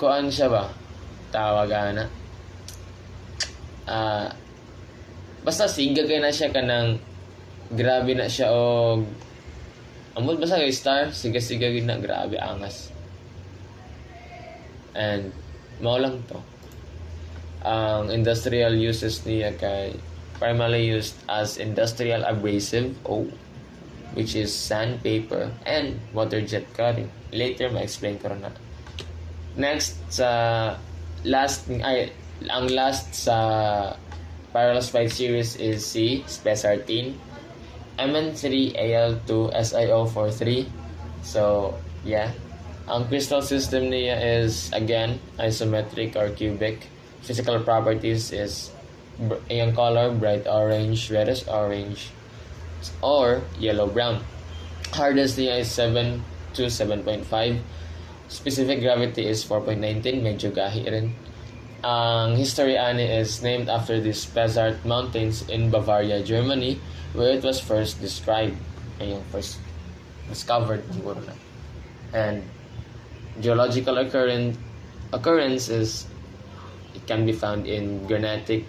kuan siya ba? Tawag ana. Basta siga kay na siya kanang grabe na siya og amot basta kay star siga gid na grabe angas. And mao lang to. Ang industrial uses niya kay primarily used as industrial abrasive which is sandpaper and water jet cutting. Later ma-explain ko na. Next ang last sa Pyrospite series is si Spessartine Mn3Al2SiO43. So yeah, ang crystal system niya is again isometric or cubic. Physical properties is yung color bright orange, reddish orange, or yellow brown. Hardness niya is 7 to 7.5. Specific gravity is 4.19, medyo gahi rin. Ang history ani is named after the Spessart Mountains in Bavaria, Germany, where it was first described. Ayun, first discovered siguro na. And geological occurrence is it can be found in granitic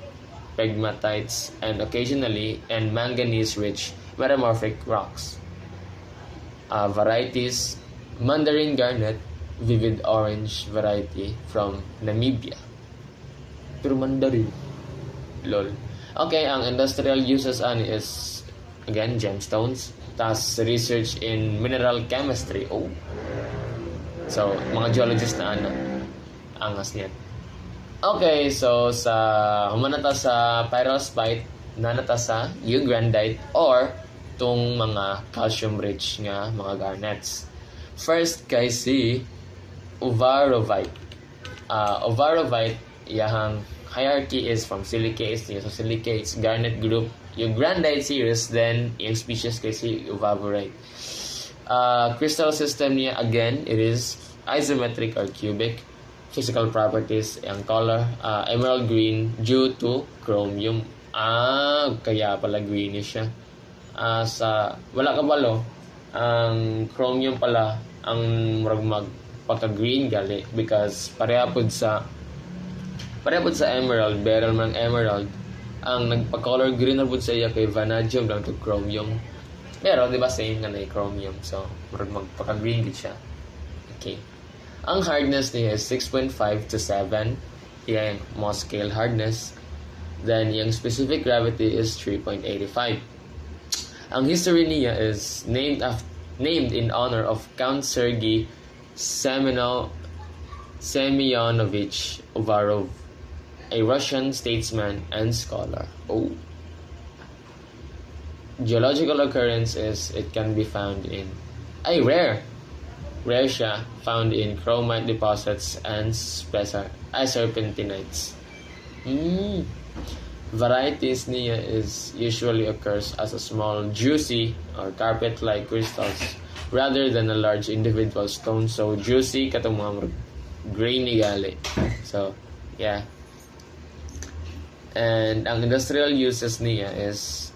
pegmatites and occasionally and manganese-rich metamorphic rocks. Varieties: Mandarin garnet, vivid orange variety from Namibia. Pero Mandarin. Lol. Okay, ang industrial uses ani is again gemstones. Tas research in mineral chemistry. So, mga geologist na angas niyan. Okay, so humanata sa pyrospite, nanata sa eugrandite or tong mga calcium-rich nga mga garnets. First kay si Uvarovite. Uvarovite, iyahang hierarchy is from silicates. So silicates, garnet group, eugrandite series, then yung species kay si Uvavorite. Crystal system niya, again, it is isometric or cubic. Physical properties, ang color, emerald green due to chromium. Kaya pala greenish siya. Wala ka balo, ang chromium pala ang magpaka-green gali because parehapod sa emerald, beryl man emerald, ang nagpa-color green na pud sa iya kay vanadium lang to chromium. Pero di ba same na chromium, so magpaka-green gid siya. Okay. Ang hardness niya is 6.5 to 7. Yan, Mohs scale hardness. Then, yung specific gravity is 3.85. Ang history niya is named in honor of Count Sergei Semyonovich Uvarov, a Russian statesman and scholar. Geological occurrence is it can be found in rare siya, found in chromite deposits and serpentinites. Varieties niya is usually occurs as a small juicy or carpet-like crystals rather than a large individual stone. So juicy katong mga grainy gali. So yeah. And ang industrial uses niya is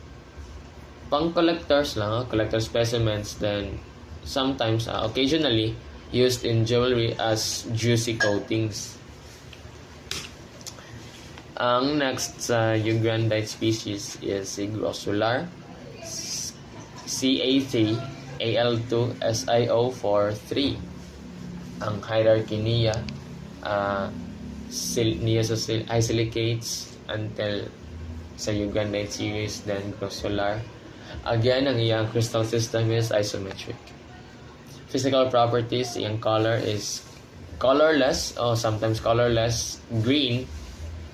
pang collectors lang, collector specimens, then sometimes, occasionally, used in jewelry as juicy coatings. Ang next sa eugrandite species is si Grossular, Ca3Al2SiO43. Ang hierarchy niya, silicates until sa eugrandite series, then Grossular. Again, ang iyang crystal system is isometric. Physical properties, yung color is colorless or sometimes colorless, green,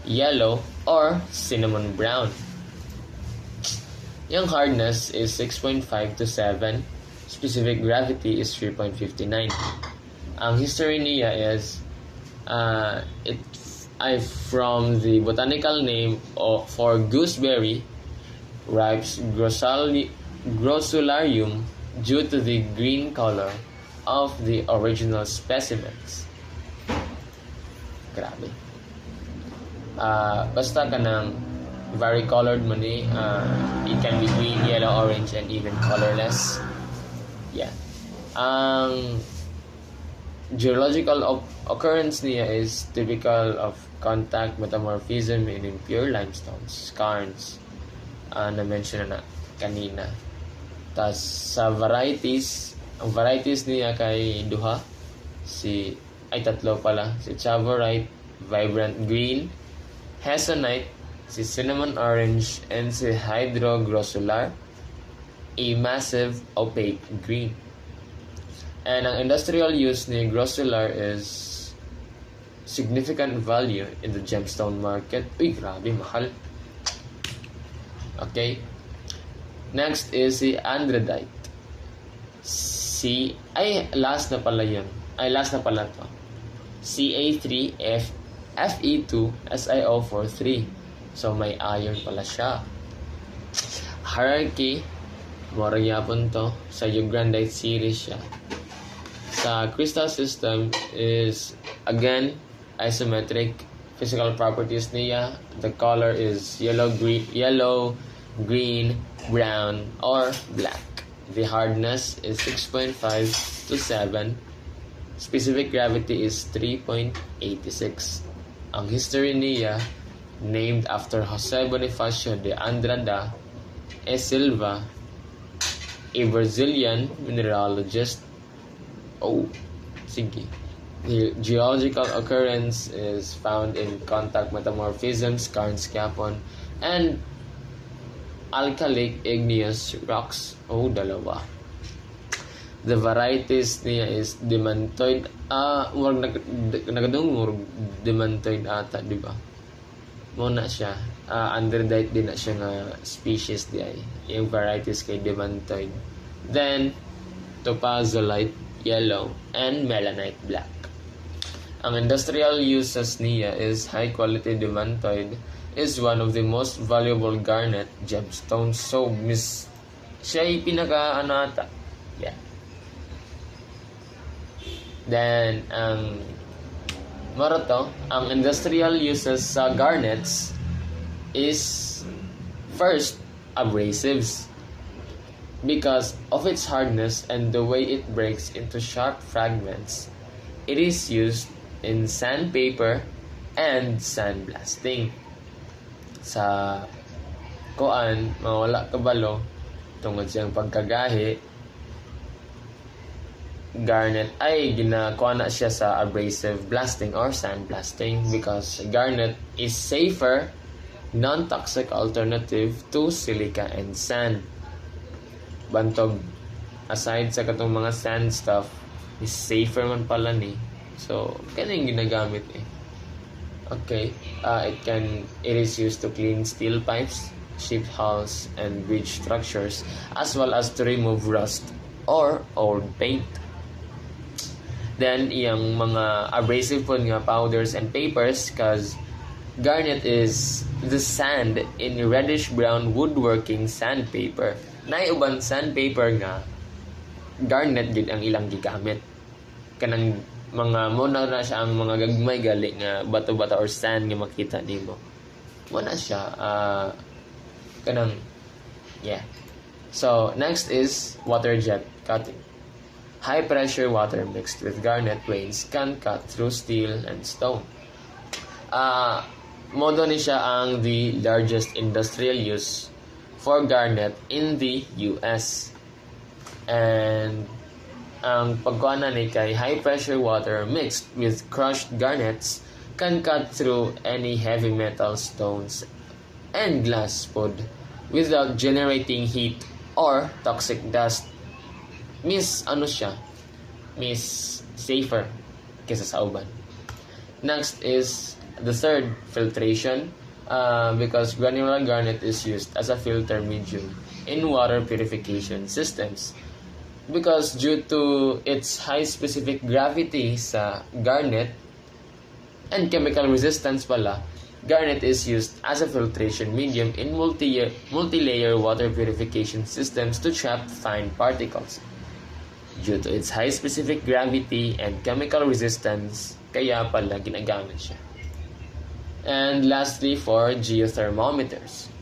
yellow, or cinnamon brown. Yung hardness is 6.5 to 7. Specific gravity is 3.59. Ang history niya is from the botanical name for gooseberry, ripes Grossularium due to the green color of the original specimens. Grabe. Basta ka ng varicolored mo ni, it can be green, yellow, orange, and even colorless. Yeah. Geological occurrence niya is typical of contact metamorphism in impure limestones, skarns, na-mention na kanina. Tas sa varieties, ang varieties niya kay duha, tatlo pala, si Chavorite, Vibrant Green, Hessonite, si Cinnamon Orange, and si Hydrogrossular, a massive opaque green. And ang industrial use ni grossular is significant value in the gemstone market. Uy, grabe, mahal. Okay. Next is si andradite. Last na pala to. Ca3F Fe2SiO43. So, may iron pala siya. Hierarchy, morang yapon to. Sa Ugandite series siya. Sa crystal system is, again, isometric. Physical properties niya, the color is yellow, green, brown, or black. The hardness is 6.5 to 7. Specific gravity is 3.86. Ang history niya, named after Jose Bonifacio de Andrada e Silva, a Brazilian mineralogist. The geological occurrence is found in contact metamorphism, skarns kapon, and alkalic igneous rocks. Dalawa. The varieties niya is demantoid. Nagadung demantoid ata, di ba? Muna siya. Andradite din na siya nga species di ay. Yung varieties kay demantoid. Then, topazolite, yellow, and melanite, black. Ang industrial uses niya is high-quality demantoid is one of the most valuable garnet gemstones. So, siya ay pinaka ata. Yeah. Then, ang industrial uses sa garnets is first, abrasives. Because of its hardness and the way it breaks into sharp fragments, it is used in sandpaper and sandblasting. Sa mawala kabalo tungod siyang pagkagahi, garnet ay ginakuha na siya sa abrasive blasting or sandblasting because garnet is safer, non-toxic alternative to silica and sand. Bantog, aside sa katong mga sand stuff, is safer man pala ni. So, kanya yung ginagamit eh. Okay, it is used to clean steel pipes, ship hulls, and bridge structures, as well as to remove rust or old paint. Then, yung mga abrasive po nga powders and papers, cause garnet is the sand in reddish-brown woodworking sandpaper. Naiuban sandpaper nga, garnet din ang ilang gigamit. Kanang mga muna na siya ang mga gagmay gali nga bato-bato or sand nga makita nimo. Muna siya So, next is water jet cutting. High pressure water mixed with garnet veins can cut through steel and stone. Modo ni siya ang the largest industrial use for garnet in the US. And ang pagkuha ni kay high pressure water mixed with crushed garnets can cut through any heavy metal stones and glass pod without generating heat or toxic dust. Miss safer kaysa sa uban. Next is the third, filtration. Because granular garnet is used as a filter medium in water purification systems. Because due to its high specific gravity sa garnet and chemical resistance pala, garnet is used as a filtration medium in multi-layer water purification systems to trap fine particles. Due to its high specific gravity and chemical resistance, kaya pala ginagamit siya. And lastly, for geothermometers.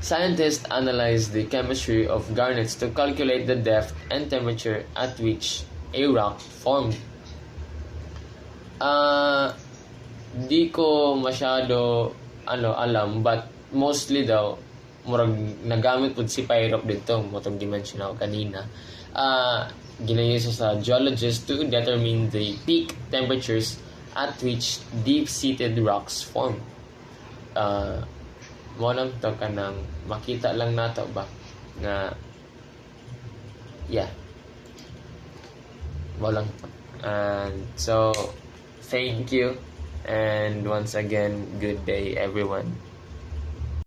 Scientists analyze the chemistry of garnets to calculate the depth and temperature at which a rock formed. Di ko masyado alam, but mostly daw murag nagamit pud si Pyrope dito motong dimension ako kanina. Ginayusa sa geologists to determine the peak temperatures at which deep-seated rocks form. Mo lang to kanang makita lang nato ba nga yeah, mo lang to. And so thank you, and once again, good day everyone.